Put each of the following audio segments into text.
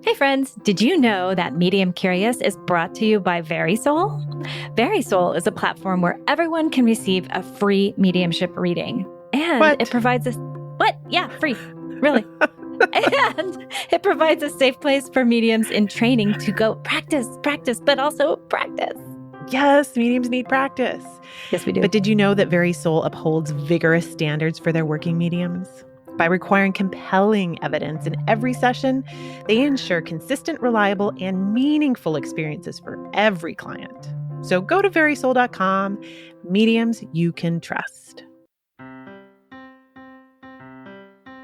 Hey friends, did you know that Medium Curious is brought to you by VerySoul? VerySoul is a platform where everyone can receive a free mediumship reading. And it provides us free. Really. And it provides a safe place for mediums in training to go practice, but also practice. Yes, mediums need practice. Yes, we do. But did you know that VerySoul upholds vigorous standards for their working mediums? By requiring compelling evidence in every session, they ensure consistent, reliable, and meaningful experiences for every client. So go to verysoul.com, mediums you can trust.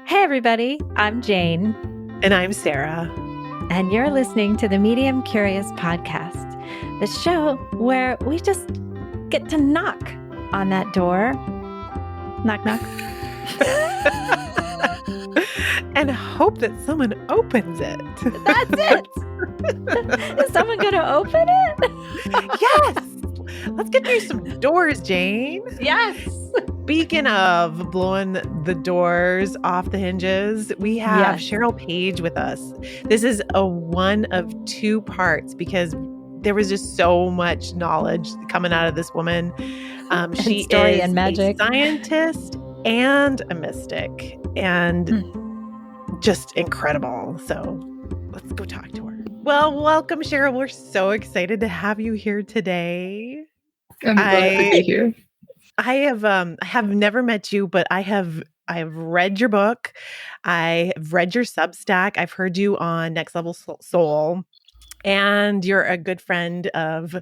Hey everybody, I'm Jane. And I'm Sarah. And you're listening to the Medium Curious podcast, the show where we just get to knock on that door. Knock, knock. And hope that someone opens it. That's it. Is someone going to open it? Yes. Let's get through some doors, Jane. Yes. Speaking of blowing the doors off the hinges, we have Cheryl Page with us. This is a one of two parts because there was just so much knowledge coming out of this woman. She story is and magic. A scientist and a mystic, and just incredible. So let's go talk to her. Well, welcome, Cheryl. We're so excited to have you here today. I'm glad to be here. I have never met you, but I have read your book. I have read your Substack. I've heard you on Next Level Soul. And you're a good friend of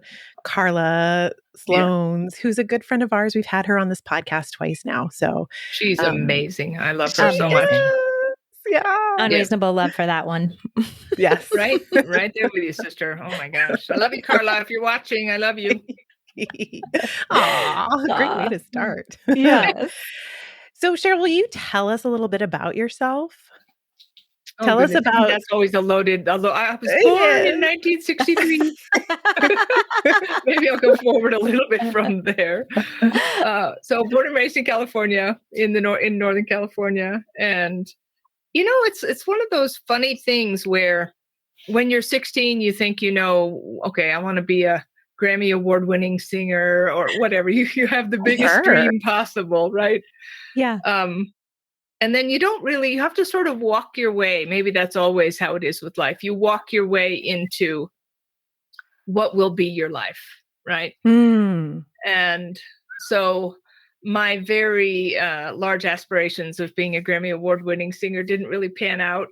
Carla Sloan's, who's a good friend of ours. We've had her on this podcast twice now. So she's amazing. I love her so much. Yeah. Unreasonable love for that one. Yes. Right there with you, sister. Oh my gosh. I love you, Carla. If you're watching, I love you. Aw, great way to start. Yes. So Cheryl, will you tell us a little bit about yourself? Tell us about... That's always a loaded, although I was born in 1963. Maybe I'll go forward a little bit from there. So born and raised in California, in Northern California. And, you know, it's one of those funny things where when you're 16, you think, okay, I want to be a Grammy award-winning singer or whatever. You have the biggest dream possible, right? Yeah. And then you have to sort of walk your way. Maybe that's always how it is with life. You walk your way into what will be your life, right? And so my very large aspirations of being a Grammy award-winning singer didn't really pan out,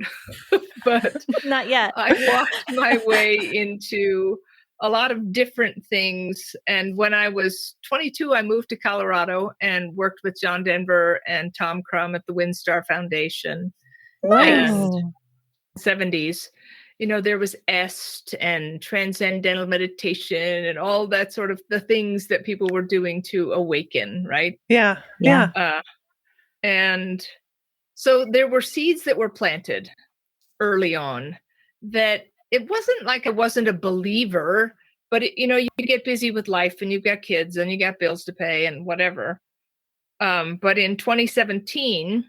but not yet. I walked my way into a lot of different things. And when I was 22, I moved to Colorado and worked with John Denver and Tom Crum at the WinStar Foundation. Nice. And 70s, there was EST and transcendental meditation and all that sort of the things that people were doing to awaken, right? Yeah. And so there were seeds that were planted early on that it wasn't like I wasn't a believer, but you get busy with life and you've got kids and you got bills to pay and whatever. But in 2017,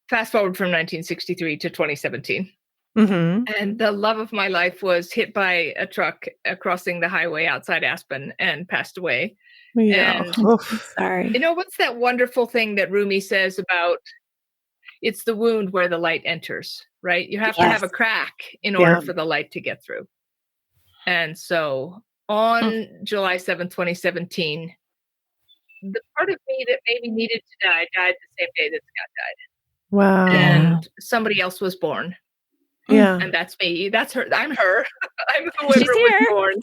fast forward from 1963 to 2017, and the love of my life was hit by a truck crossing the highway outside Aspen and passed away. Yeah. And sorry. What's that wonderful thing that Rumi says about it's the wound where the light enters, right? You have to have a crack in order for the light to get through. And so on July 7th, 2017, the part of me that maybe needed to die died the same day that Scott died. Wow. And somebody else was born. Yeah. And that's me. That's her. I'm her. I'm whoever was born.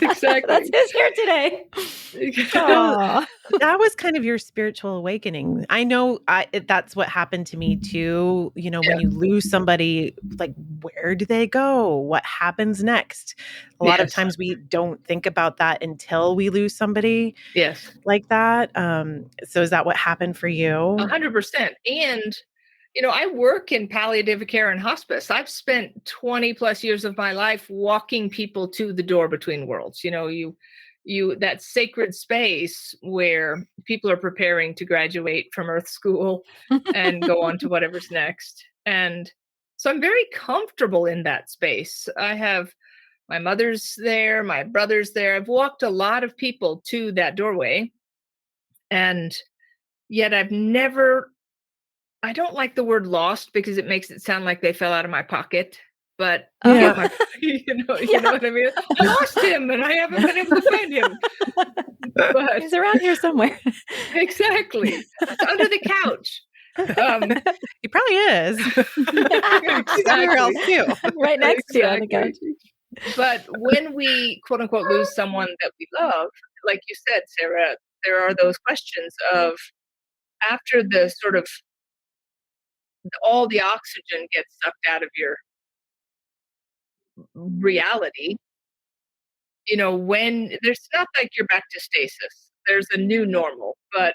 Exactly. That's who's here today. That was kind of your spiritual awakening. I know that's what happened to me too. When you lose somebody, like, where do they go? What happens next? A lot of times we don't think about that until we lose somebody. Yes. Like that. So is that what happened for you? 100%. And I work in palliative care and hospice. I've spent 20 plus years of my life walking people to the door between worlds. You that sacred space where people are preparing to graduate from Earth School and go on to whatever's next. And So I'm very comfortable in that space. I have my mother's there, my brother's there. I've walked a lot of people to that doorway. And yet I don't like the word lost because it makes it sound like they fell out of my pocket. But you know what I mean? I lost him and I haven't been able to find him. But he's around here somewhere. Exactly. It's under the couch. He probably is. He's somewhere else too. Right next to you on the couch. But when we, quote unquote, lose someone that we love, like you said, Sarah, there are those questions of after the sort of all the oxygen gets sucked out of your reality, when there's not like you're back to stasis, there's a new normal, but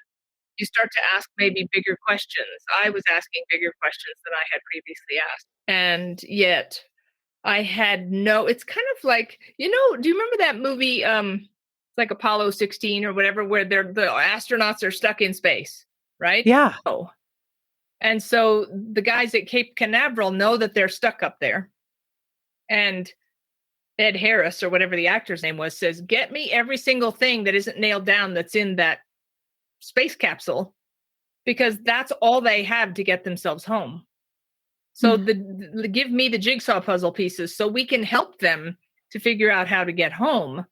you start to ask maybe bigger questions. I was asking bigger questions than I had previously asked. And yet I had it's kind of like, do you remember that movie? It's like Apollo 16 or whatever, where the astronauts are stuck in space, right? Yeah. Oh. And so the guys at Cape Canaveral know that they're stuck up there. And Ed Harris, or whatever the actor's name was, says, get me every single thing that isn't nailed down that's in that space capsule, because that's all they have to get themselves home. So give me the jigsaw puzzle pieces so we can help them to figure out how to get home.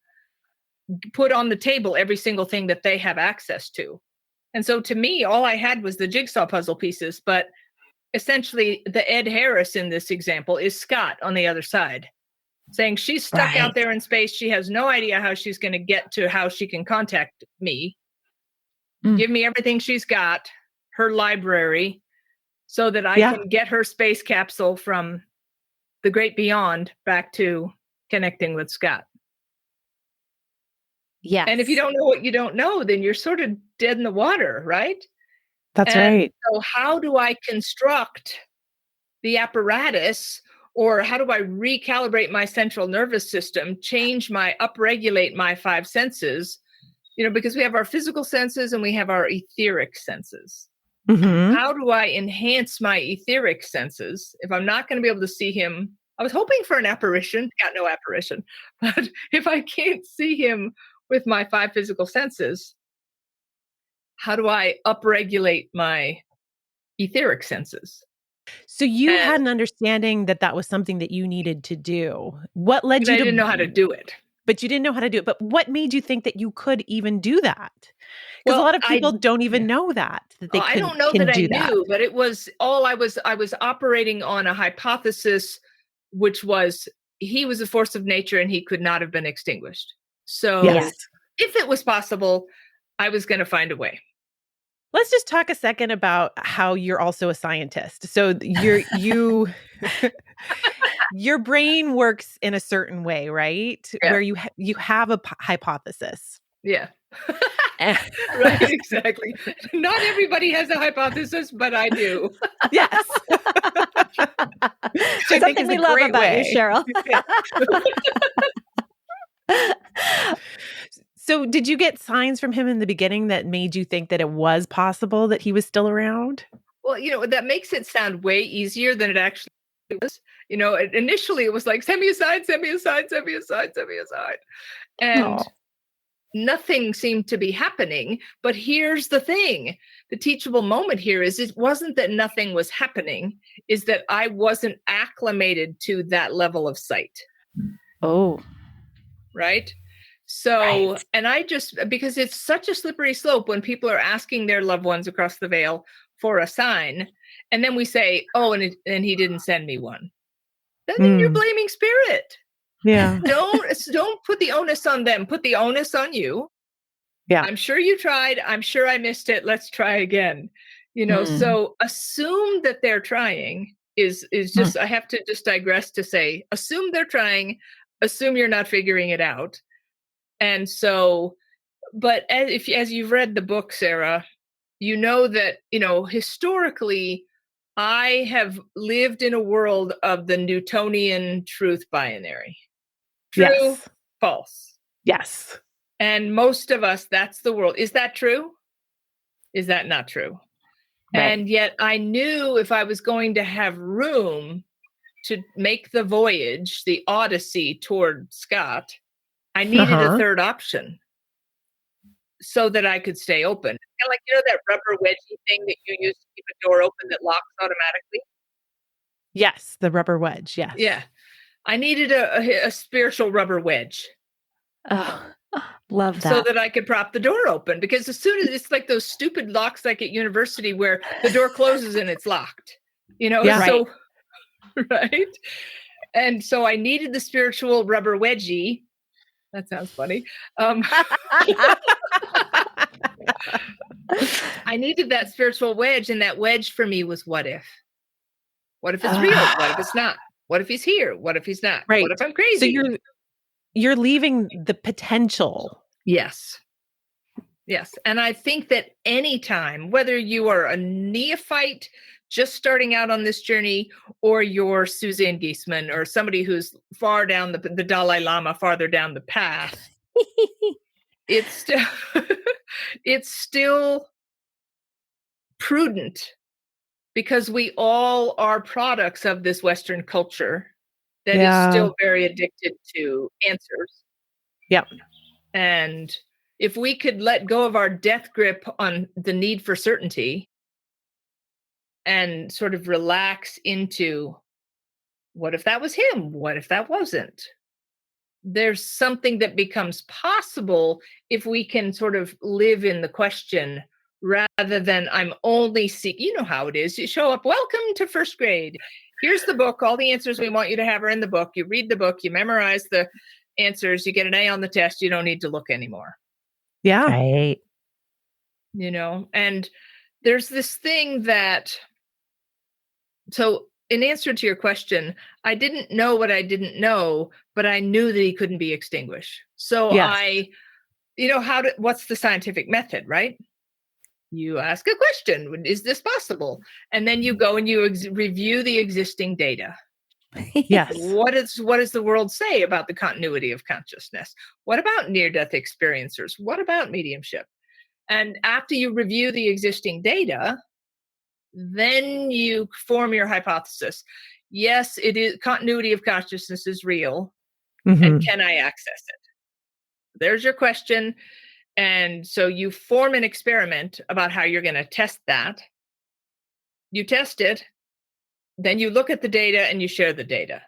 Put on the table every single thing that they have access to. And so to me, all I had was the jigsaw puzzle pieces, but essentially the Ed Harris in this example is Scott on the other side, saying she's stuck out there in space. She has no idea how she's going to get to how she can contact me. Give me everything she's got, her library, so that I can get her space capsule from the great beyond back to connecting with Scott. Yeah. And if you don't know what you don't know, then you're sort of dead in the water, right? That's right. So how do I construct the apparatus, or how do I recalibrate my central nervous system, upregulate my five senses? Because we have our physical senses and we have our etheric senses. Mm-hmm. How do I enhance my etheric senses if I'm not going to be able to see him? I was hoping for an apparition, got no apparition. But if I can't see him with my five physical senses, how do I upregulate my etheric senses? So you had an understanding that was something that you needed to do. What led you to... I didn't know how to do it. But you didn't know how to do it. But what made you think that you could even do that? Because a lot of people don't even know that they I don't know that I knew, but it was all I was operating on a hypothesis, which was he was a force of nature and he could not have been extinguished. So if it was possible, I was going to find a way. Let's just talk a second about how you're also a scientist. So your brain works in a certain way, right? Yeah. Where you have a hypothesis. Yeah. Right, exactly. Not everybody has a hypothesis, but I do. Yes. There's something we love about you, Cheryl. So did you get signs from him in the beginning that made you think that it was possible that he was still around? Well, that makes it sound way easier than it actually was. Initially it was like, send me aside, send me aside, send me aside, send me aside. And nothing seemed to be happening. But here's the thing. The teachable moment here is it wasn't that nothing was happening, is that I wasn't acclimated to that level of sight. Oh. Right? So, and I because it's such a slippery slope when people are asking their loved ones across the veil for a sign, and then we say, oh, and he didn't send me one. Then you're blaming spirit. Yeah. Don't put the onus on them. Put the onus on you. Yeah. I'm sure you tried. I'm sure I missed it. Let's try again. So assume that they're trying is just, I have to just digress to say, assume they're trying, assume you're not figuring it out. And so, but as you've read the book, Sarah, you know that, historically, I have lived in a world of the Newtonian truth binary. True, false. Yes. And most of us, that's the world. Is that true? Is that not true? Right. And yet I knew if I was going to have room to make the voyage, the odyssey toward Scott, I needed a third option so that I could stay open. Kind of like, that rubber wedgie thing that you use to keep a door open that locks automatically? Yes, the rubber wedge, yes. Yeah. I needed a spiritual rubber wedge. Oh, love that. So that I could prop the door open, because as soon as it's like those stupid locks like at university where the door closes and it's locked, Yeah. so right. And so I needed the spiritual rubber wedgie. That sounds funny. I needed that spiritual wedge, and that wedge for me was what if? What if it's real? What if it's not? What if he's here? What if he's not? Right. What if I'm crazy? So you're leaving the potential. Yes. Yes. And I think that anytime, whether you are a neophyte just starting out on this journey, or you're Suzanne Giesemann, or somebody who's far down the Dalai Lama, farther down the path, it's still prudent, because we all are products of this Western culture that is still very addicted to answers. Yep. And if we could let go of our death grip on the need for certainty and sort of relax into, what if that was him? What if that wasn't? There's something that becomes possible if we can sort of live in the question, rather than I'm only seeking. You know how it is. You show up, welcome to first grade. Here's the book. All the answers we want you to have are in the book. You read the book, you memorize the answers, you get an A on the test. You don't need to look anymore. Yeah. Right. And there's this thing that, so in answer to your question, I didn't know what I didn't know, but I knew that he couldn't be extinguished. So yes. What's the scientific method, right? You ask a question, is this possible? And then you go and you review the existing data. Yes. What does the world say about the continuity of consciousness? What about near-death experiencers? What about mediumship? And after you review the existing data, then you form your hypothesis. Yes, it is. Continuity of consciousness is real. Mm-hmm. And can I access it? There's your question. And so you form an experiment about how you're going to test that. You test it. Then you look at the data and you share the data.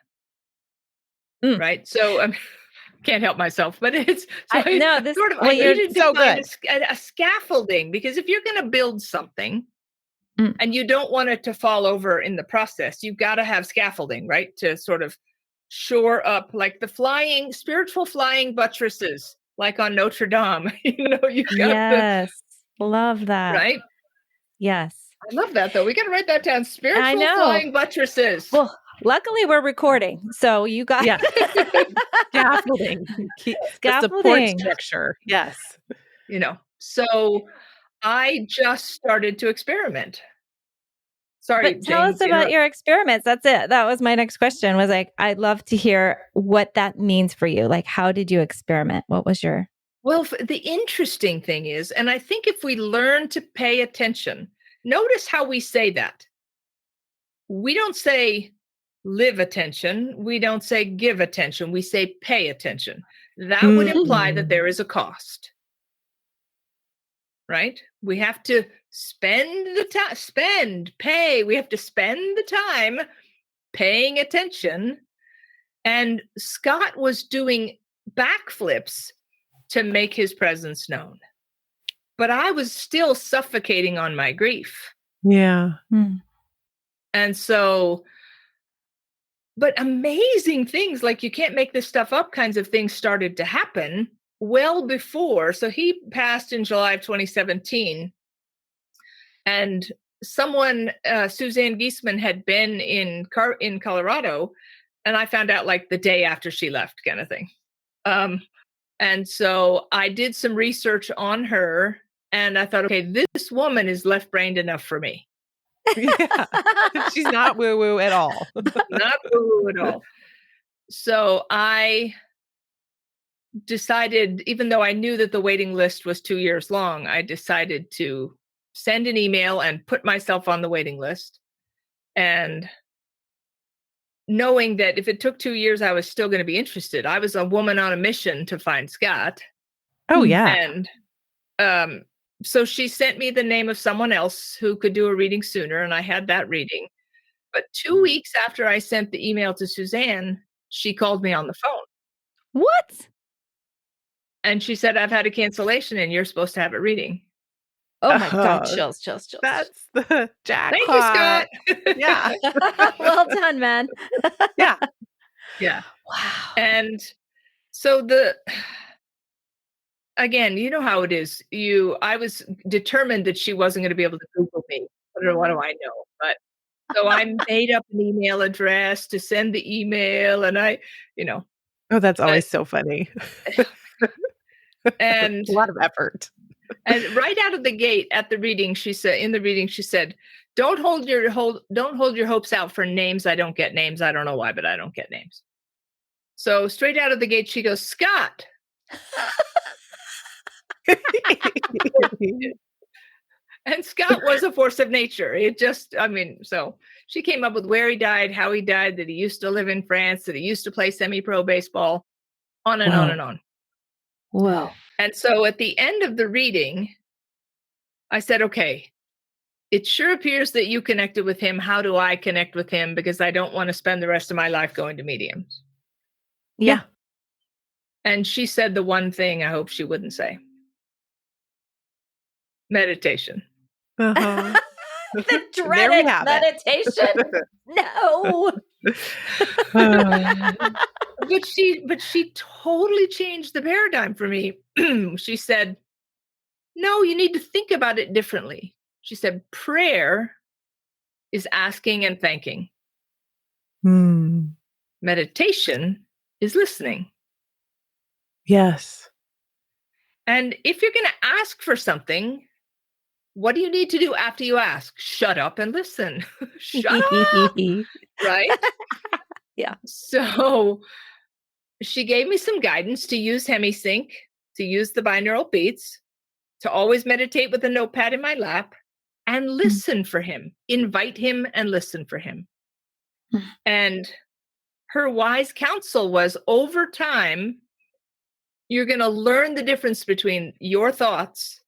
Right? So can't help myself, but it's I needed to find a scaffolding, because if you're going to build something and you don't want it to fall over in the process, you've got to have scaffolding, right? To sort of shore up, like the spiritual flying buttresses, like on Notre Dame. You've got love that. Right? Yes. I love that, though. We got to write that down. Spiritual flying buttresses. Well, luckily we're recording, so you got scaffolding. Support structure. Yes. So I just started to experiment. Sorry, but tell us about your experiments. That's it. That was my next question, was like, I'd love to hear what that means for you. Like, how did you experiment? What was your... Well, the interesting thing is, and I think if we learn to pay attention, notice how we say that. We don't say live attention. We don't say give attention. We say pay attention. That would imply that there is a cost. Right? We have to spend the time, pay. We have to spend the time paying attention. And Scott was doing backflips to make his presence known. But I was still suffocating on my grief. Yeah. And so, but amazing things, like you can't make this stuff up kinds of things, started to happen well before. So he passed in July of 2017. And someone, Suzanne Giesemann, had been in Colorado. And I found out like the day after she left, kind of thing. And so I did some research on her, and I thought, okay, this woman is left-brained enough for me. Yeah. She's not woo-woo at all. Not woo-woo at all. So I decided, even though I knew that the waiting list was 2 years long, I decided to send an email and put myself on the waiting list. And knowing that if it took 2 years, I was still going to be interested. I was a woman on a mission to find Scott. Oh, yeah. And so she sent me the name of someone else who could do a reading sooner, and I had that reading. But 2 weeks after I sent the email to Suzanne, she called me on the phone. What? And she said, I've had a cancellation and you're supposed to have a reading. Oh my God, chills. That's the jackpot. Thank you, Scott. Yeah. Well done, man. Yeah. Yeah. Wow. And so again, you know how it is. I was determined that she wasn't going to be able to Google me. What do I know? But so I made up an email address to send the email, and Oh, that's always so funny. And a lot of effort. And right out of the gate at the reading, she said, don't hold your hopes out for names. I don't get names. I don't know why, but I don't get names. So straight out of the gate, she goes, Scott. And Scott was a force of nature. So she came up with where he died, how he died, that he used to live in France, that he used to play semi-pro baseball, on and on and on. Whoa. And so at the end of the reading, I said, okay, it sure appears that you connected with him. How do I connect with him? Because I don't want to spend the rest of my life going to mediums. Yeah. And she said the one thing I hope she wouldn't say. Meditation. Uh-huh. The dreaded meditation. No. But she totally changed the paradigm for me. She said, no, you need to think about it differently. She said, prayer is asking and thanking. Meditation is listening. Yes. And if you're going to ask for something, what do you need to do after you ask? Shut up and listen. Shut up. Right? Yeah. So she gave me some guidance to use HemiSync, to use the binaural beats, to always meditate with a notepad in my lap and listen for him, invite him and listen for him. And her wise counsel was, over time, you're going to learn the difference between your thoughts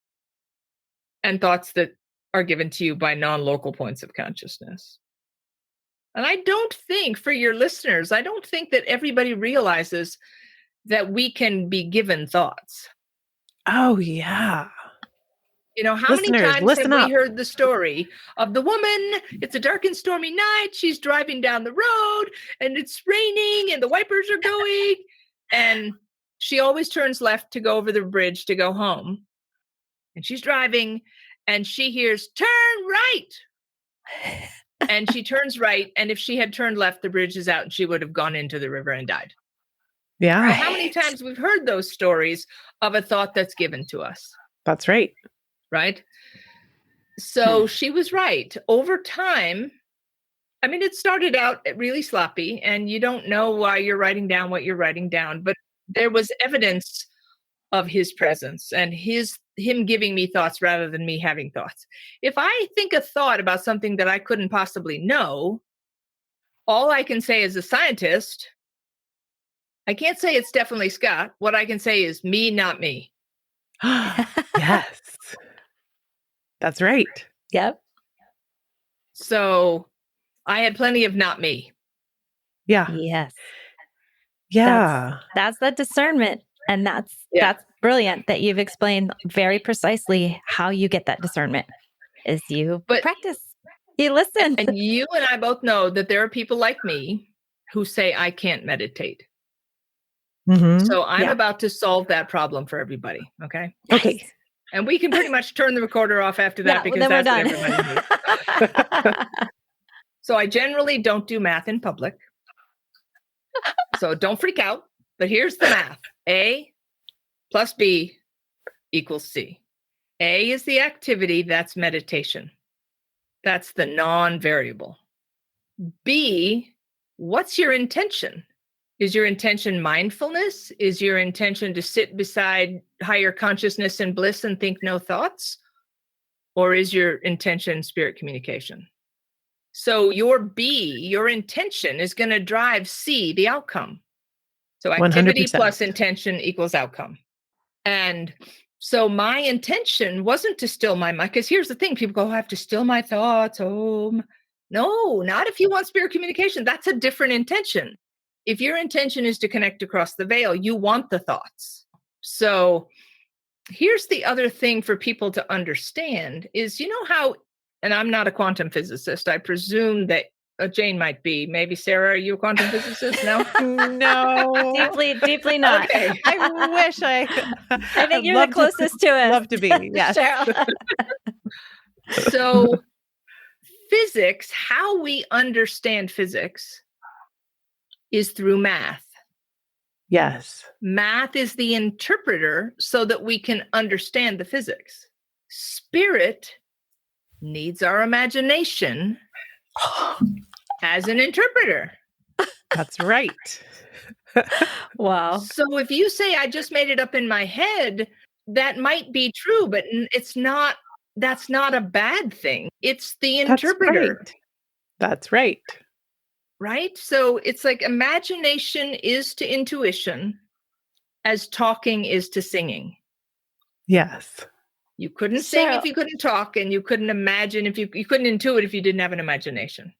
and thoughts that are given to you by non-local points of consciousness. And I don't think, for your listeners, I don't think that everybody realizes that we can be given thoughts. Oh, yeah. How many times have we heard the story of the woman? It's a dark and stormy night. She's driving down the road and it's raining and the wipers are going. And she always turns left to go over the bridge to go home. And she's driving and she hears, turn right. And she turns right. And if she had turned left, the bridge is out and she would have gone into the river and died. Yeah. Right? How many times we've heard those stories of a thought that's given to us? That's right. Right? So she was right. Over time, it started out really sloppy and you don't know why you're writing down what you're writing down, but there was evidence of his presence and him giving me thoughts rather than me having thoughts. If I think a thought about something that I couldn't possibly know, all I can say as a scientist, I can't say it's definitely Scott. What I can say is me, not me. Yes. That's right. Yep. So I had plenty of not me. Yeah. Yes. Yeah. That's the discernment. And that's brilliant that you've explained very precisely how you get that discernment is you practice. You listen. And you and I both know that there are people like me who say, I can't meditate. Mm-hmm. So I'm about to solve that problem for everybody. Okay. Okay. And we can pretty much turn the recorder off after that because that's what everybody needs. So I generally don't do math in public. So don't freak out. But here's the math. A plus B equals C. A is the activity, that's meditation. That's the non-variable. B, what's your intention? Is your intention mindfulness? Is your intention to sit beside higher consciousness and bliss and think no thoughts? Or is your intention spirit communication? So your B, your intention, is going to drive C, the outcome. So activity 100%. plus intention equals outcome. And so my intention wasn't to still my mind, because here's the thing, people go, I have to still my thoughts. Oh, no, not if you want spirit communication. That's a different intention. If your intention is to connect across the veil, you want the thoughts. So here's the other thing for people to understand is, you know how, and I'm not a quantum physicist, I presume that Jane might be. Maybe Sarah, are you a quantum physicist? No? No. Deeply not. Okay. I wish I think you're the closest to us. Love to be, yes. Cheryl. So physics, how we understand physics is through math. Yes. Math is the interpreter so that we can understand the physics. Spirit needs our imagination as an interpreter. That's right. Wow. So if you say, I just made it up in my head, that might be true, but it's not, that's not a bad thing. It's the interpreter. That's right. Right? So it's like imagination is to intuition as talking is to singing. Yes. You couldn't sing if you couldn't talk, and you couldn't imagine if you couldn't intuit if you didn't have an imagination.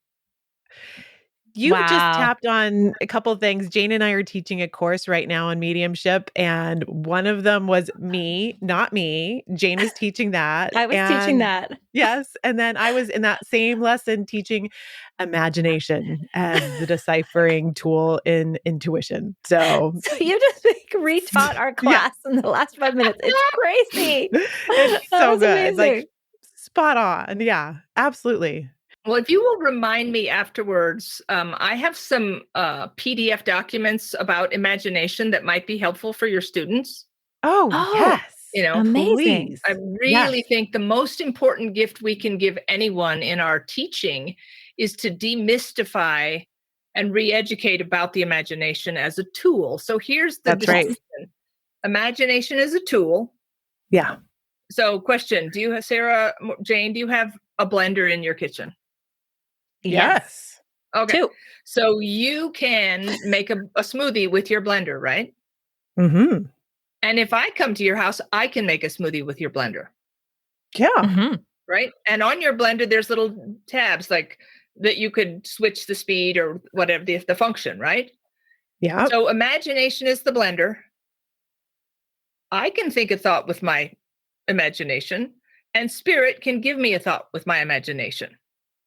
You just tapped on a couple of things. Jane and I are teaching a course right now on mediumship, and one of them was me, not me. Jane was teaching that. I was teaching that. Yes. And then I was in that same lesson teaching imagination as the deciphering tool in intuition. So you just retaught our class in the last 5 minutes. It's crazy. It's so good. Amazing. Like spot on. Yeah, absolutely. Well, if you will remind me afterwards, I have some PDF documents about imagination that might be helpful for your students. Oh yes. You know, amazing. Please. I really think the most important gift we can give anyone in our teaching is to demystify and re-educate about the imagination as a tool. So here's the distinction. Right. Imagination is a tool. Yeah. So question, do you have, Sarah, Jane, do you have a blender in your kitchen? Yes. Okay. 2. So you can make a smoothie with your blender, right? Mm-hmm. And if I come to your house, I can make a smoothie with your blender. Yeah. Mm-hmm. Right. And on your blender, there's little tabs like that you could switch the speed or whatever the function, right? Yeah. So imagination is the blender. I can think a thought with my imagination, and spirit can give me a thought with my imagination.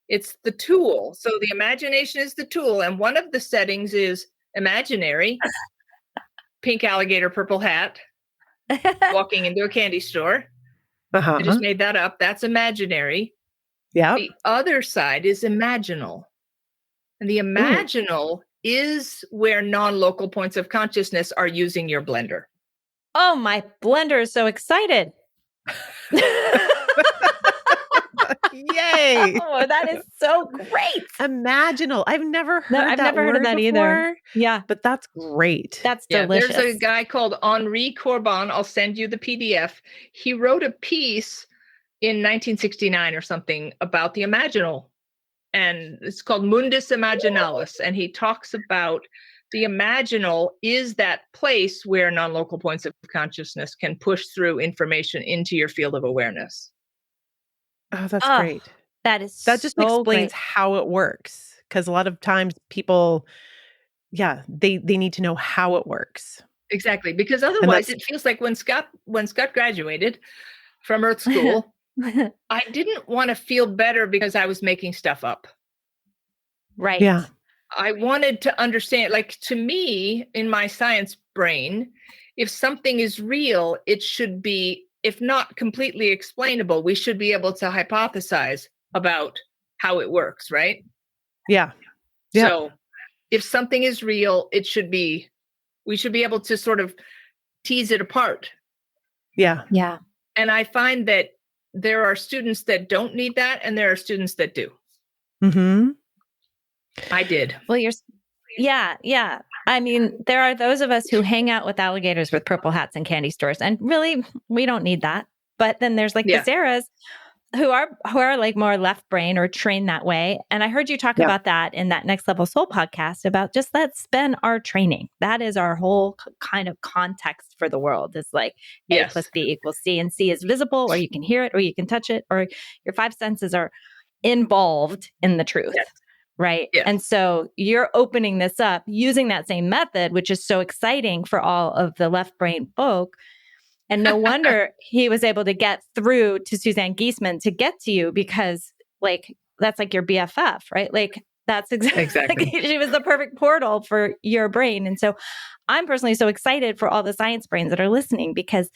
It's the tool. So the imagination is the tool. And one of the settings is imaginary, pink alligator, purple hat, walking into a candy store. I just made that up. That's imaginary. Yeah. The other side is imaginal. And the imaginal is where non-local points of consciousness are using your blender. Oh, my blender is so excited. Yay. Oh, that is so great. Imaginal. I've never heard of that either. Yeah. But that's great. That's delicious. There's a guy called Henri Corbin. I'll send you the PDF. He wrote a piece in 1969 or something about the imaginal. And it's called Mundus Imaginalis. And he talks about the imaginal is that place where non-local points of consciousness can push through information into your field of awareness. Oh, that's great. That just explains how it works. Because a lot of times people, they need to know how it works. Exactly. Because otherwise it feels like when Scott graduated from Earth School, I didn't want to feel better because I was making stuff up. Right. Yeah. I wanted to understand, like, to me, in my science brain, if something is real, it should be, if not completely explainable, we should be able to hypothesize about how it works, right? Yeah. So if something is real, we should be able to sort of tease it apart. Yeah. Yeah. And I find that there are students that don't need that, and there are students that do. Mm-hmm. I did. Well, yeah. I mean, there are those of us who hang out with alligators with purple hats in candy stores, and really, we don't need that. But then there's like the Sarahs who are like more left brain or trained that way. And I heard you talk about that in that Next Level Soul podcast about just let's spend our training. That is our whole kind of context for the world. It's like A plus B equals C, and C is visible, or you can hear it, or you can touch it, or your five senses are involved in the truth. Yes. Right. Yes. And so you're opening this up using that same method, which is so exciting for all of the left brain folk. And no wonder he was able to get through to Suzanne Giesemann to get to you, because like, that's like your BFF, right? Like that's exactly. She was the perfect portal for your brain. And so I'm personally so excited for all the science brains that are listening, because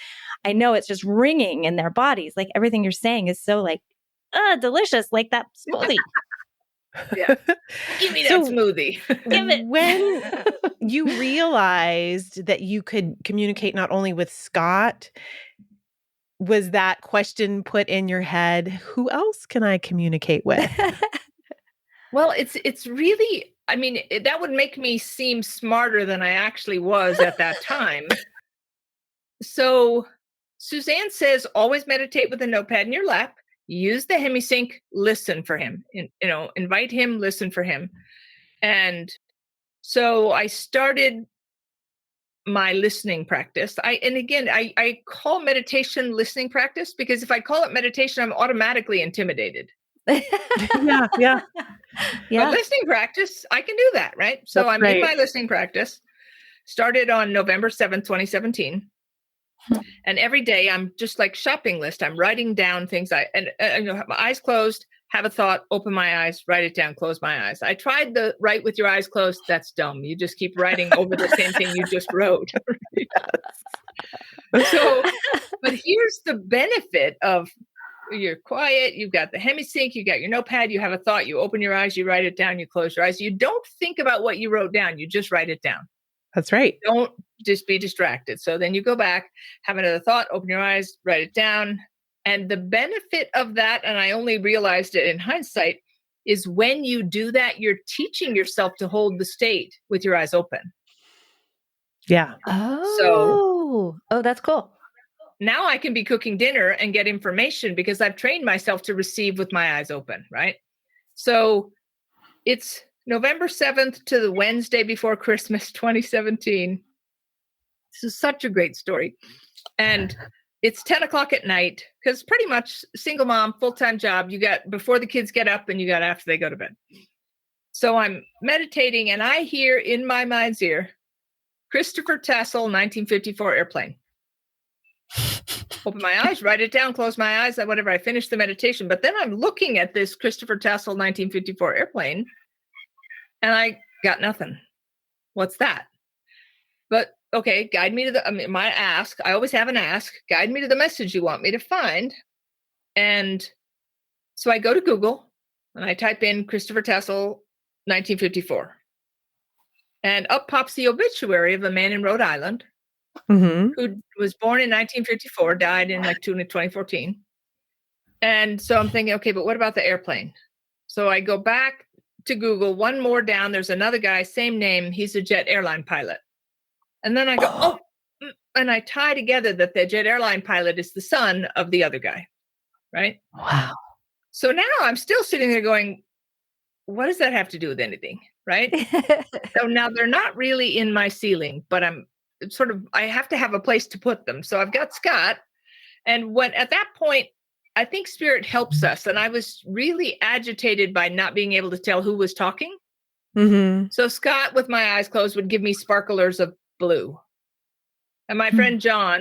I know it's just ringing in their bodies. Like everything you're saying is so like, delicious, like that smoothie. Yeah. Give me that smoothie. Give it. When you realized that you could communicate not only with Scott, was that question put in your head, who else can I communicate with? Well, it's really, I mean, that would make me seem smarter than I actually was at that time. So Suzanne says, always meditate with a notepad in your lap. Use the hemisync, listen for him, invite him, listen for him. And so I started my listening practice. I call meditation listening practice, because if I call it meditation, I'm automatically intimidated. Yeah. But listening practice, I can do that, right? So I'm in my listening practice. Started on November 7th, 2017. And every day I'm just like shopping list. I'm writing down things have my eyes closed, have a thought, open my eyes, write it down, close my eyes. I tried the write with your eyes closed. That's dumb. You just keep writing over the same thing you just wrote. So, but here's the benefit of you're quiet. You've got the hemisync, you got your notepad, you have a thought, you open your eyes, you write it down, you close your eyes. You don't think about what you wrote down. You just write it down. That's right. Don't just be distracted. So then you go back, have another thought, open your eyes, write it down. And the benefit of that, and I only realized it in hindsight, is when you do that, you're teaching yourself to hold the state with your eyes open. Yeah. Oh, that's cool. Now I can be cooking dinner and get information because I've trained myself to receive with my eyes open, right? So it's November 7th to the Wednesday before Christmas, 2017. This is such a great story. And it's 10 o'clock at night, because pretty much single mom, full-time job, you got before the kids get up and you got after they go to bed. So I'm meditating and I hear in my mind's ear, Christopher Tesla, 1954 airplane. Open my eyes, write it down, close my eyes, whatever. I finish the meditation. But then I'm looking at this Christopher Tesla, 1954 airplane, and I got nothing. What's that? But okay, guide me to my ask. I always have an ask. Guide me to the message you want me to find. And so I go to Google and I type in Christopher Tesla, 1954. And up pops the obituary of a man in Rhode Island who was born in 1954, died in like 2014. And so I'm thinking, okay, but what about the airplane? So I go back to Google, one more down. There's another guy, same name. He's a jet airline pilot. And then I go, and I tie together that the jet airline pilot is the son of the other guy, right? Wow. So now I'm still sitting there going, what does that have to do with anything, right? So now they're not really in my ceiling, but I have to have a place to put them. So I've got Scott. And at that point, I think spirit helps us. And I was really agitated by not being able to tell who was talking. So Scott, with my eyes closed, would give me sparklers of blue. And my friend John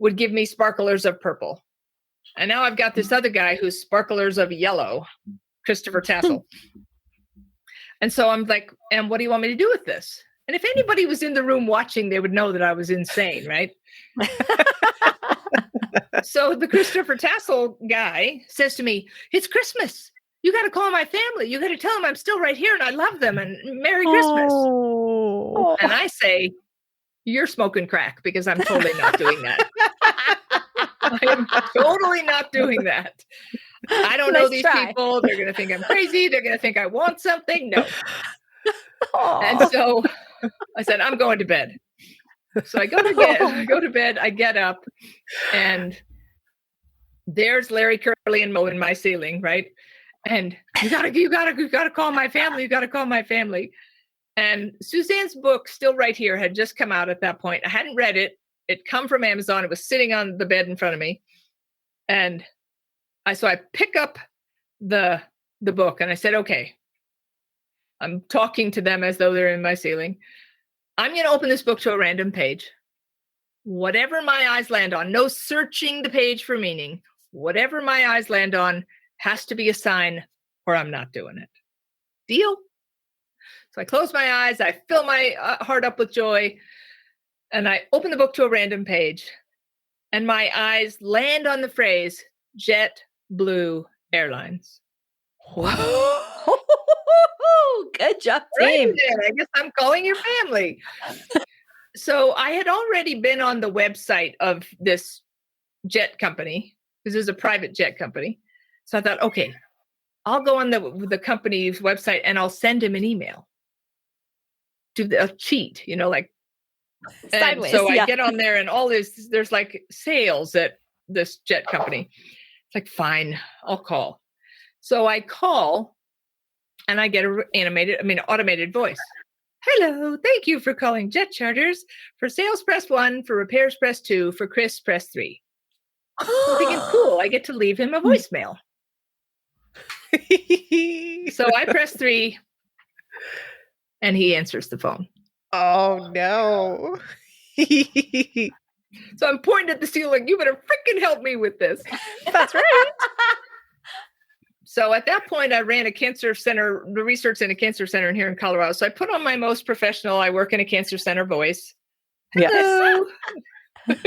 would give me sparklers of purple. And now I've got this other guy who's sparklers of yellow, Christopher Tesla. And so I'm like, and what do you want me to do with this? And if anybody was in the room watching, they would know that I was insane, right? So the Christopher Tesla guy says to me, it's Christmas. You got to call my family. You got to tell them I'm still right here and I love them and Merry Christmas. And I say, you're smoking crack, because I'm totally not doing that. I am totally not doing that. I don't know these people. They're going to think I'm crazy. They're going to think I want something. No. And so I said, I'm going to bed. So I go to bed. I get up, and there's Larry, Curly, and Mo in my ceiling, right? And you gotta call my family. You gotta call my family. And Suzanne's book, Still Right Here, had just come out at that point. I hadn't read it. It come from Amazon. It was sitting on the bed in front of me. And so I pick up the book and I said, okay, I'm talking to them as though they're in my ceiling. I'm going to open this book to a random page. Whatever my eyes land on, no searching the page for meaning. Whatever my eyes land on has to be a sign or I'm not doing it. Deal? So I close my eyes. I fill my heart up with joy. And I open the book to a random page. And my eyes land on the phrase JetBlue Airlines. Good job, team. I guess I'm calling your family. So I had already been on the website of this jet company. This is a private jet company. So I thought, okay, I'll go on the company's website and I'll send him an email. Do a cheat, like. Sideways, so I get on there and all this, there's like sales at this jet company. It's like, fine, I'll call. So I call and I get an automated voice. Hello, thank you for calling Jet Charters. For sales, press 1. For repairs, press 2. For Chris, press 3. So I'm thinking, cool, I get to leave him a voicemail. So I press 3 and he answers the phone. Oh, no. So I'm pointing at the ceiling. You better freaking help me with this. That's right. So at that point, I ran a cancer center, the research in a cancer center here in Colorado. So I put on my most professional, I work in a cancer center voice. Hello. Yes.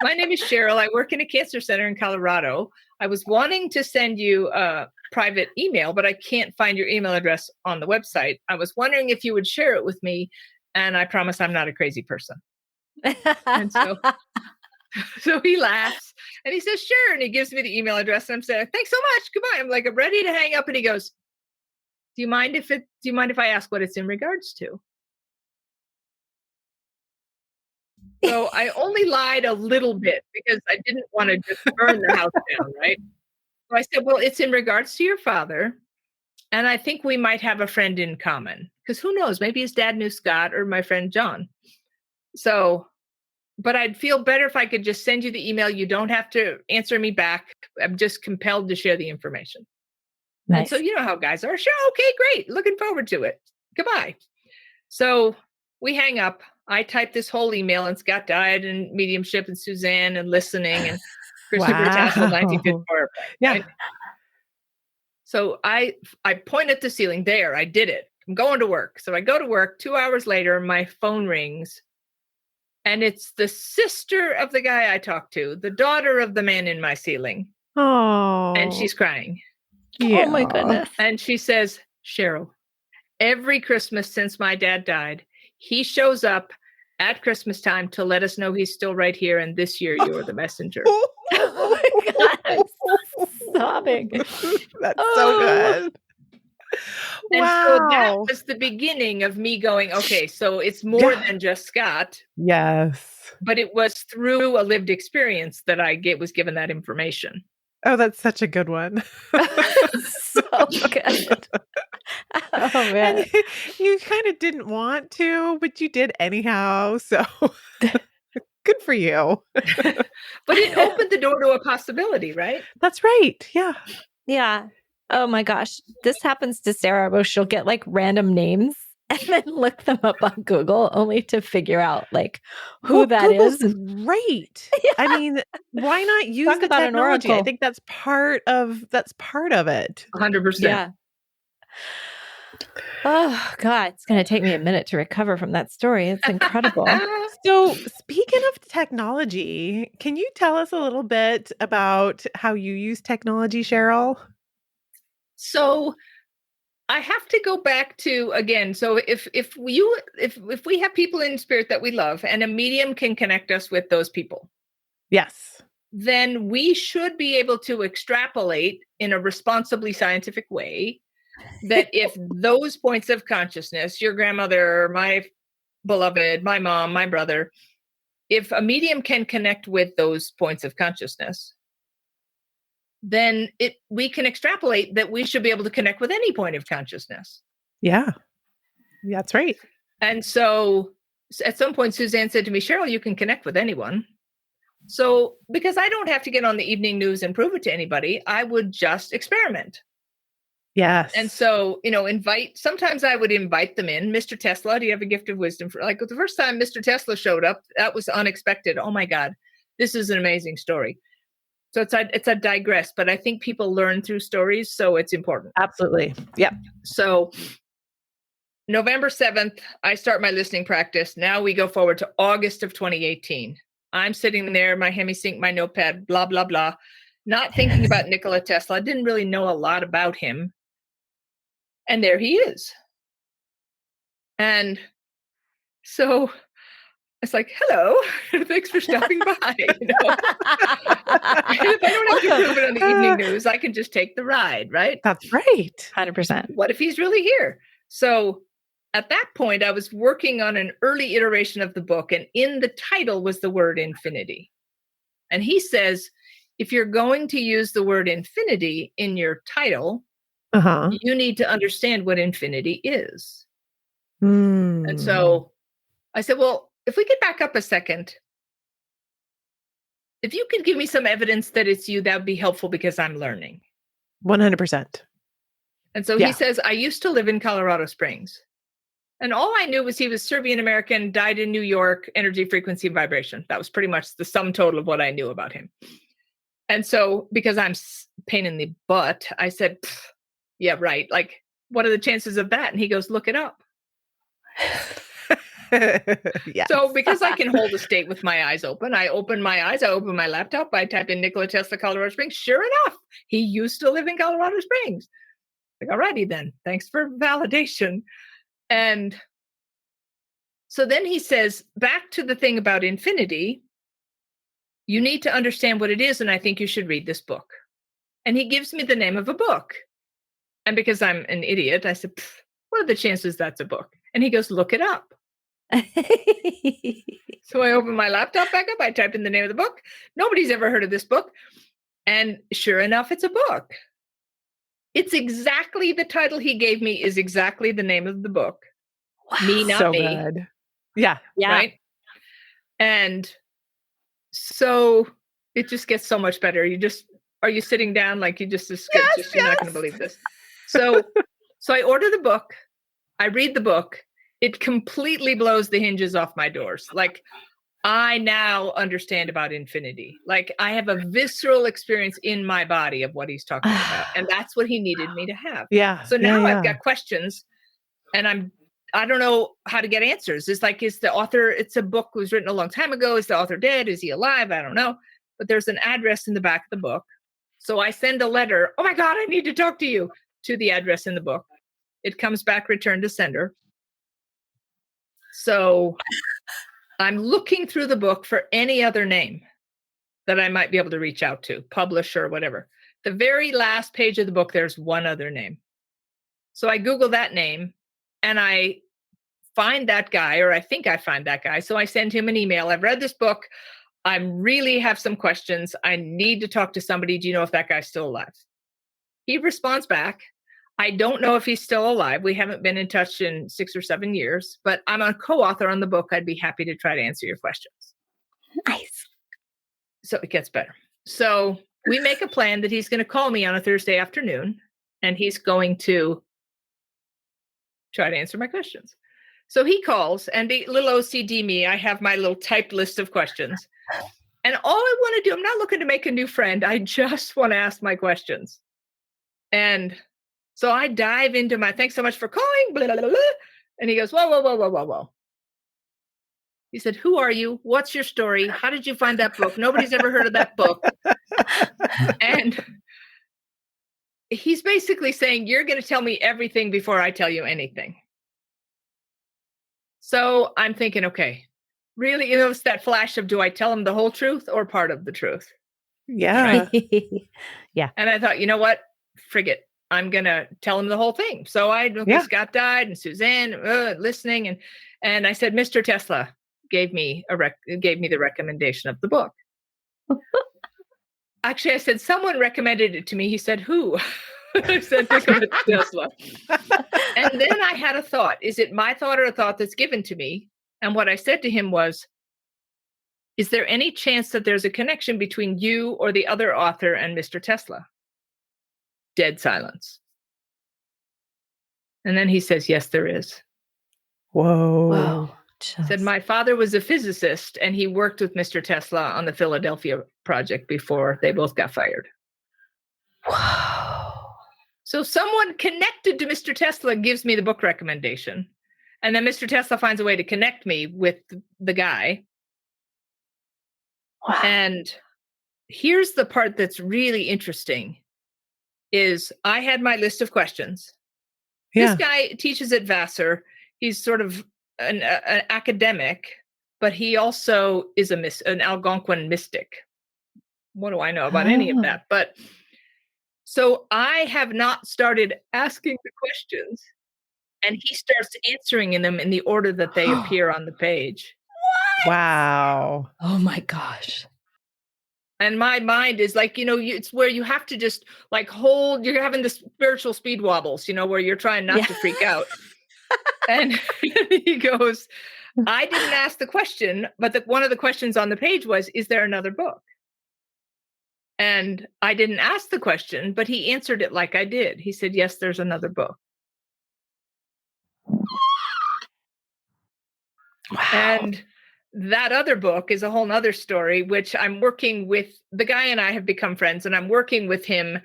My name is Cheryl. I work in a cancer center in Colorado. I was wanting to send you a private email, but I can't find your email address on the website. I was wondering if you would share it with me. And I promise I'm not a crazy person. And so he laughs and he says, sure. And he gives me the email address. And I'm saying, thanks so much. Goodbye. I'm like, I'm ready to hang up. And he goes, do you mind if I ask what it's in regards to? So I only lied a little bit because I didn't want to just burn the house down, right? So I said, well, it's in regards to your father. And I think we might have a friend in common because who knows, maybe his dad knew Scott or my friend John. So, but I'd feel better if I could just send you the email. You don't have to answer me back. I'm just compelled to share the information. Nice. And so you know how guys are. Sure. Okay, great. Looking forward to it. Goodbye. So we hang up. I type this whole email and Scott died and mediumship and Suzanne and listening and Christopher Tassel 1954. Yeah. Right? So I point at the ceiling there. I did it. I'm going to work. So I go to work. 2 hours later, my phone rings. And it's the sister of the guy I talked to, the daughter of the man in my ceiling. Oh. And she's crying. Yeah. Oh, my goodness. And she says, Cheryl, every Christmas since my dad died, he shows up at Christmas time to let us know he's still right here. And this year, you're the messenger. Oh, my God. I'm sobbing. That's so good. And so that was the beginning of me going, okay, so it's more than just Scott. Yes. But it was through a lived experience that I was given that information. Oh, that's such a good one. So good. Oh, man. And you kind of didn't want to, but you did anyhow. So good for you. But it opened the door to a possibility, right? That's right. Yeah. Yeah. Oh my gosh. This happens to Sarah where she'll get like random names and then look them up on Google only to figure out like who that Google's is. Great. Yeah. I mean, why not use Talk the about technology? an oracle. I think that's part of it. 100%. Yeah. Oh God, it's going to take me a minute to recover from that story. It's incredible. So speaking of technology, can you tell us a little bit about how you use technology, Cheryl? So I have to go back to, again, so if we have people in spirit that we love and a medium can connect us with those people. Yes. Then we should be able to extrapolate in a responsibly scientific way that if those points of consciousness, your grandmother, my beloved, my mom, my brother, if a medium can connect with those points of consciousness, then we can extrapolate that we should be able to connect with any point of consciousness. Yeah, that's right. And so at some point, Suzanne said to me, Cheryl, you can connect with anyone. So because I don't have to get on the evening news and prove it to anybody, I would just experiment. Yes. And so, sometimes I would invite them in. Mr. Tesla, do you have a gift of wisdom? Like the first time Mr. Tesla showed up, that was unexpected. Oh my God, this is an amazing story. So it's a digress, but I think people learn through stories, so it's important. Absolutely. Yep. So November 7th, I start my listening practice. Now we go forward to August of 2018. I'm sitting there, my HemiSync, my notepad, blah, blah, blah, not thinking about Nikola Tesla. I didn't really know a lot about him. And there he is. And so it's like, hello, thanks for stopping by. If I don't have to prove it on the evening news, I can just take the ride, right? That's right. 100%. What if he's really here? So at that point, I was working on an early iteration of the book, and in the title was the word infinity. And he says, if you're going to use the word infinity in your title, you need to understand what infinity is. And so I said, well, if we could back up a second, if you could give me some evidence that it's you, that would be helpful because I'm learning. 100%. And so he says, I used to live in Colorado Springs. And all I knew was he was Serbian American, died in New York, energy, frequency, vibration. That was pretty much the sum total of what I knew about him. And so because I'm pain in the butt, I said, yeah, right. Like, what are the chances of that? And he goes, look it up. Yes. So because I can hold a state with my eyes open, I open my eyes, I open my laptop, I type in Nikola Tesla, Colorado Springs. Sure enough, he used to live in Colorado Springs. Like, all righty then. Thanks for validation. And so then he says, back to the thing about infinity, you need to understand what it is, and I think you should read this book. And he gives me the name of a book. And because I'm an idiot, I said, what are the chances that's a book? And he goes, look it up. So I open my laptop back up, I type in the name of the book. Nobody's ever heard of this book. And sure enough, it's a book. It's exactly the title he gave me is exactly the name of the book. Wow, me, not so me. Good. Yeah. Right. And so it just gets so much better. Are you sitting down? Like you're not going to believe this. So I order the book. I read the book. It completely blows the hinges off my doors. Like I now understand about infinity. Like I have a visceral experience in my body of what he's talking about. And that's what he needed me to have. Yeah. So now I've got questions and I don't know how to get answers. It's like, is the author, it's a book was written a long time ago. Is the author dead? Is he alive? I don't know. But there's an address in the back of the book. So I send a letter. Oh my God, I need to talk to you, to the address in the book. It comes back, return to sender. So I'm looking through the book for any other name that I might be able to reach out to, publisher, whatever. The very last page of the book, there's one other name. So I Google that name and I find that guy, or I think I find that guy. So I send him an email. I've read this book. I really have some questions. I need to talk to somebody. Do you know if that guy's still alive? He responds back. I don't know if he's still alive. We haven't been in touch in 6 or 7 years, but I'm a co-author on the book. I'd be happy to try to answer your questions. Nice. So it gets better. So we make a plan that he's going to call me on a Thursday afternoon and he's going to try to answer my questions. So he calls and the little OCD me, I have my little typed list of questions. And all I want to do, I'm not looking to make a new friend. I just want to ask my questions. And so I dive into my, thanks so much for calling, blah, blah, blah, blah. And he goes, whoa. He said, who are you? What's your story? How did you find that book? Nobody's ever heard of that book. And he's basically saying, you're going to tell me everything before I tell you anything. So I'm thinking, okay, really, it's that flash of, do I tell him the whole truth or part of the truth? Yeah. Right? Yeah. And I thought, you know what? Frig it. I'm going to tell him the whole thing. So Scott died and Suzanne listening. And I said, Mr. Tesla gave me the recommendation of the book. Actually, I said, someone recommended it to me. He said, who? I said, Nikola Tesla. And then I had a thought. Is it my thought or a thought that's given to me? And what I said to him was, is there any chance that there's a connection between you or the other author and Mr. Tesla? Dead silence. And then he says, yes, there is. Whoa. Wow. Said, my father was a physicist and he worked with Mr. Tesla on the Philadelphia project before they both got fired. Wow. So someone connected to Mr. Tesla gives me the book recommendation. And then Mr. Tesla finds a way to connect me with the guy. Wow. And here's the part that's really interesting is I had my list of questions. Yeah. This guy teaches at Vassar. He's sort of an academic, but he also is an Algonquin mystic. What do I know about any of that? But so I have not started asking the questions, and he starts answering in them in the order that they appear on the page. What? Wow. Oh my gosh. And my mind is like, it's where you have to just like you're having the spiritual speed wobbles, where you're trying not to freak out. And he goes, I didn't ask the question, but one of the questions on the page was, is there another book? And I didn't ask the question, but he answered it like I did. He said, yes, there's another book. Wow. And that other book is a whole nother story, which I'm working with. The guy and I have become friends, and I'm working with him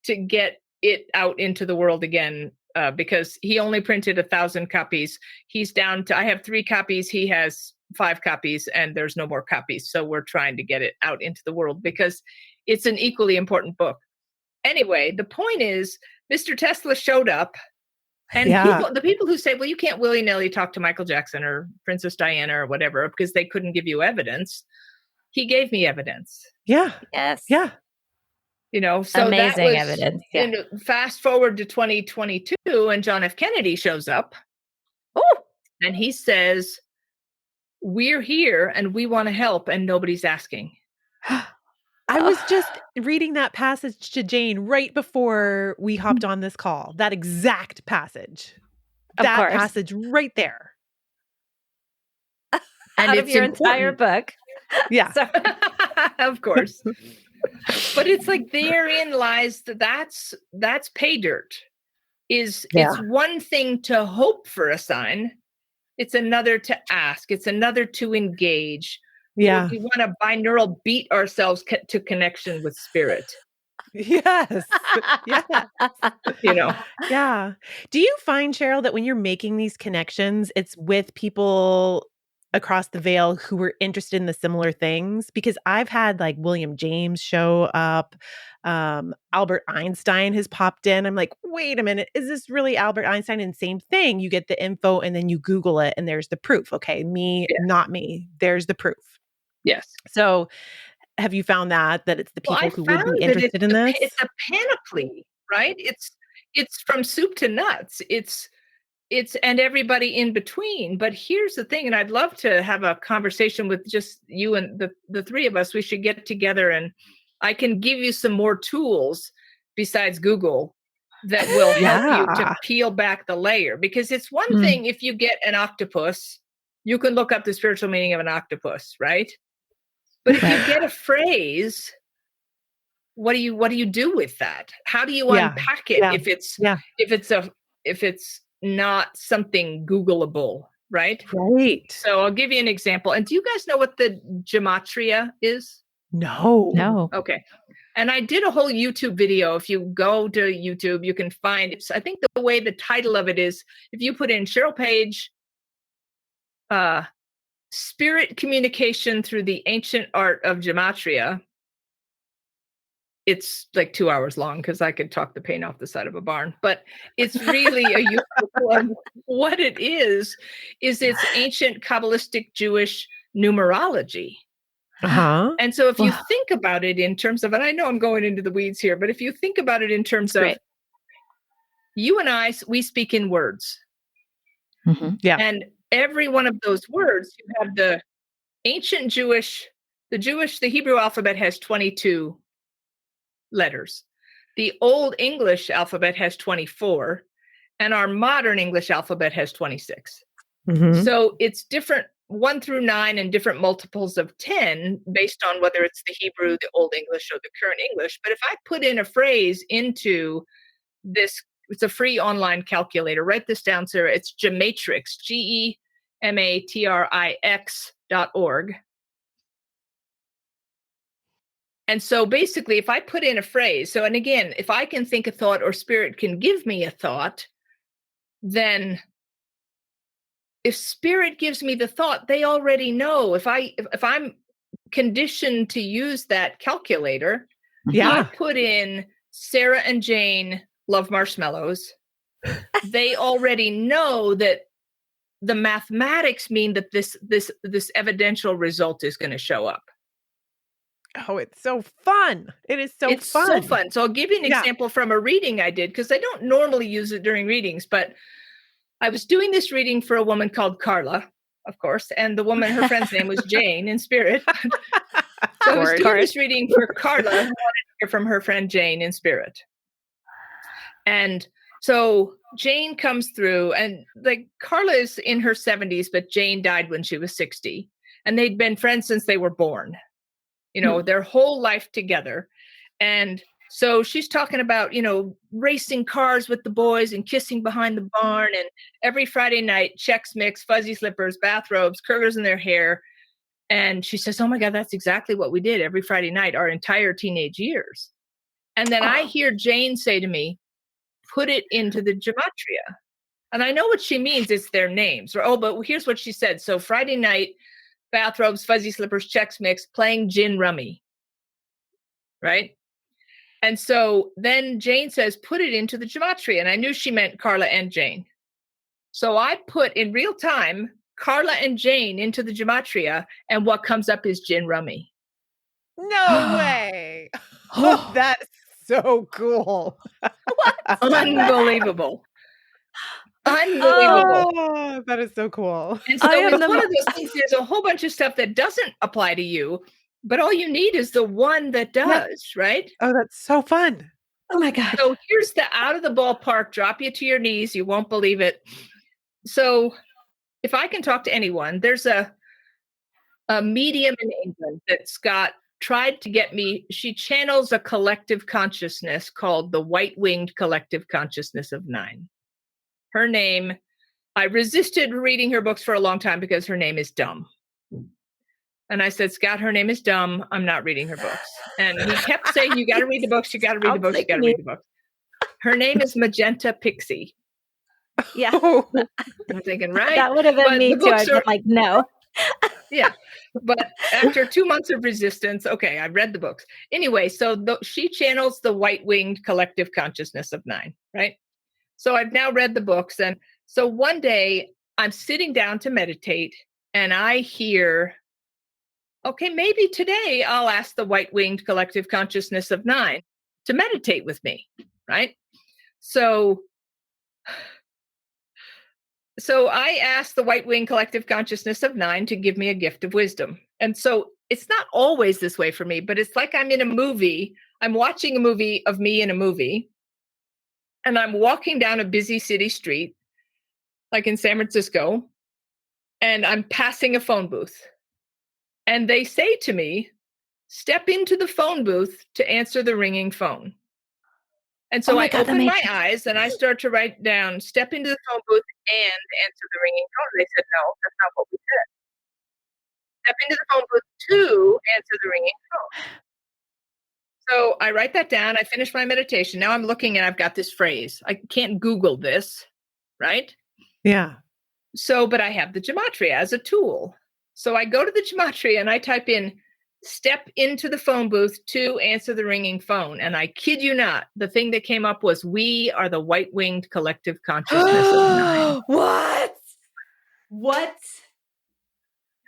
to get it out into the world again, because he only printed 1,000 copies. He's down to, I have 3 copies. He has 5 copies, and there's no more copies. So we're trying to get it out into the world because it's an equally important book. Anyway, the point is, Mr. Tesla showed up. And the people who say, well, you can't willy-nilly talk to Michael Jackson or Princess Diana or whatever because they couldn't give you evidence. He gave me evidence. Yeah. Yes. Yeah. So amazing that was, evidence. Yeah. Fast forward to 2022 and John F. Kennedy shows up. Oh, and he says, we're here and we want to help and nobody's asking. I was just reading that passage to Jane right before we hopped on this call. That exact passage. That passage right there. And out it's of your important. entire book. Yeah. Of course. But it's like therein lies that's pay dirt. It's one thing to hope for a sign. It's another to ask. It's another to engage. Yeah. We want to binaural beat ourselves to connection with spirit. Yes. Yeah. Yeah. Do you find, Cheryl, that when you're making these connections, it's with people across the veil who were interested in the similar things? Because I've had like William James show up. Albert Einstein has popped in. I'm like, wait a minute, is this really Albert Einstein? And same thing. You get the info and then you Google it and there's the proof. Okay, not me. There's the proof. Yes. So have you found that it's the people who would be interested in this? It's a panoply, right? It's from soup to nuts. It's and everybody in between. But here's the thing, and I'd love to have a conversation with just you and the 3 of us. We should get together and I can give you some more tools besides Google that will help you to peel back the layer. Because it's one thing if you get an octopus, you can look up the spiritual meaning of an octopus, right? But if you get a phrase, what do you do with that? How do you unpack it if it's not something Googleable, right? Right. So I'll give you an example. And do you guys know what the gematria is? No. Okay. And I did a whole YouTube video. If you go to YouTube, you can find it. I think the way the title of it is, if you put in Cheryl Page, spirit communication through the ancient art of gematria, it's like 2 hours long because I could talk the paint off the side of a barn, but it's really a useful one. What it is it's ancient Kabbalistic Jewish numerology. And so if you think about it in terms of, and I know I'm going into the weeds here, but if you think about it in terms of you and I, we speak in words. Yeah. And every one of those words, you have the ancient Jewish, the Hebrew alphabet has 22 letters. The Old English alphabet has 24, and our modern English alphabet has 26. Mm-hmm. So it's different 1 through 9 and different multiples of 10 based on whether it's the Hebrew, the Old English, or the current English. But if I put in a phrase into this, it's a free online calculator. Write this down, Sarah. It's Gematrix, GEMATRIX.org. And so basically, if I put in a phrase, and again, if I can think a thought or spirit can give me a thought, then if spirit gives me the thought, they already know. If I'm conditioned to use that calculator, I put in Sarah and Jane love marshmallows. They already know that the mathematics mean that this evidential result is going to show up. Oh, it's so fun. It's so fun. So I'll give you an example from a reading I did, because I don't normally use it during readings, but I was doing this reading for a woman called Carla, of course, and her friend's name was Jane in spirit. So I was doing this reading for Carla, who wanted to hear from her friend Jane in spirit. And so Jane comes through, and Carla is in her 70s, but Jane died when she was 60. And they'd been friends since they were born, their whole life together. And so she's talking about, racing cars with the boys and kissing behind the barn. And every Friday night, Chex Mix, fuzzy slippers, bathrobes, curlers in their hair. And she says, oh my God, that's exactly what we did every Friday night, our entire teenage years. And then I hear Jane say to me, put it into the gematria. And I know what she means. It's their names. But here's what she said. So Friday night, bathrobes, fuzzy slippers, Chex Mix, playing gin rummy. Right? And so then Jane says, put it into the gematria. And I knew she meant Carla and Jane. So I put in real time Carla and Jane into the gematria, and what comes up is gin rummy. No way. Oh, that's so cool. Unbelievable. Oh, that is so cool. And so it's one of those things, there's a whole bunch of stuff that doesn't apply to you, but all you need is the one that does, right? Oh, that's so fun. Oh my God. So here's the out of the ballpark, drop you to your knees. You won't believe it. So if I can talk to anyone, there's a medium in England that's tried to get me. She channels a collective consciousness called the white-winged collective consciousness of 9. Her name, I resisted reading her books for a long time because her name is dumb. And I said, Scott, her name is dumb. I'm not reading her books. And he kept saying, you got to read the books. You got to read the books. You got to read the books. Her name is Magenta Pixie. Yeah. I'm thinking, right? That would have been me too. I'd been like, no. Yeah. But after 2 months of resistance, okay, I read the books. Anyway, so she channels the white-winged collective consciousness of 9, right? So I've now read the books. And so one day I'm sitting down to meditate, and I hear, okay, maybe today I'll ask the white-winged collective consciousness of 9 to meditate with me, right? So I asked the white-winged collective consciousness of 9 to give me a gift of wisdom. And so it's not always this way for me, but it's like I'm in a movie. I'm watching a movie of me in a movie, and I'm walking down a busy city street, like in San Francisco, and I'm passing a phone booth. And they say to me, step into the phone booth to answer the ringing phone. And so I open my eyes and I start to write down, step into the phone booth and answer the ringing phone. They said, no, that's not what we said. Step into the phone booth to answer the ringing phone. So I write that down. I finish my meditation. Now I'm looking and I've got this phrase. I can't Google this, right? Yeah. So, but I have the gematria as a tool. So I go to the gematria and I type in, step into the phone booth to answer the ringing phone. And I kid you not, the thing that came up was, we are the white-winged collective consciousness of 9. What?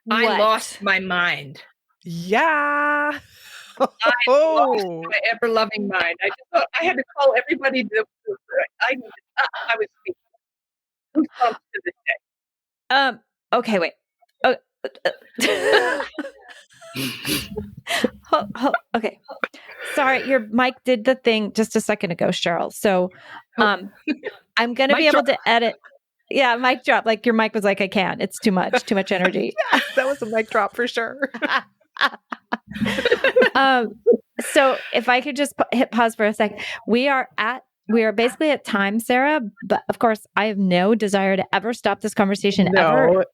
I lost my mind. Yeah. I lost my ever-loving mind. I just thought I had to call everybody. I was goosebumps to this day. Okay, wait. Okay. Sorry, your mic did the thing just a second ago, Cheryl. So I'm going to be able to edit. Yeah, mic drop. Like your mic was like, I can't. It's too much energy. Yes, that was a mic drop for sure. So if I could just hit pause for a sec. We are basically at time, Sarah, but of course I have no desire to ever stop this conversation ever.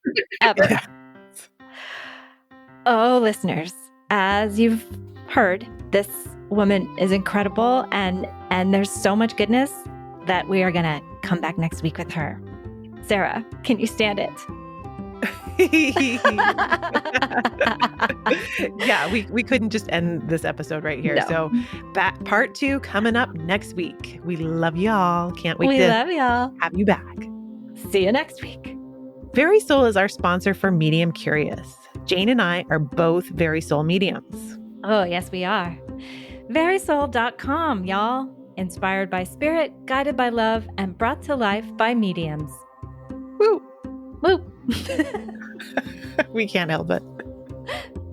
Oh, listeners, as you've heard, this woman is incredible and there's so much goodness that we are going to come back next week with her. Sarah, can you stand it? Yeah, we couldn't just end this episode right here. No. So part 2 coming up next week. We love y'all. Can't wait to love y'all. Have you back. See you next week. Very Soul is our sponsor for Medium Curious. Jane and I are both Very Soul mediums. Oh, yes, we are. verysoul.com, y'all. Inspired by spirit, guided by love, and brought to life by mediums. Woo! Woo! We can't help it.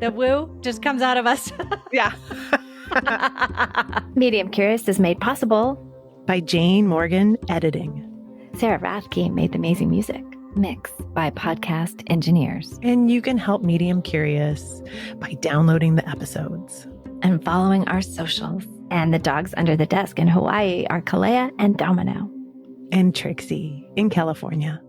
The woo just comes out of us. Yeah. Medium Curious is made possible by Jane Morgan Editing. Sarah Rathke made the amazing music. Mixed by podcast engineers. And you can help Medium Curious by downloading the episodes. And following our socials. And the dogs under the desk in Hawaii are Kalea and Domino. And Trixie in California.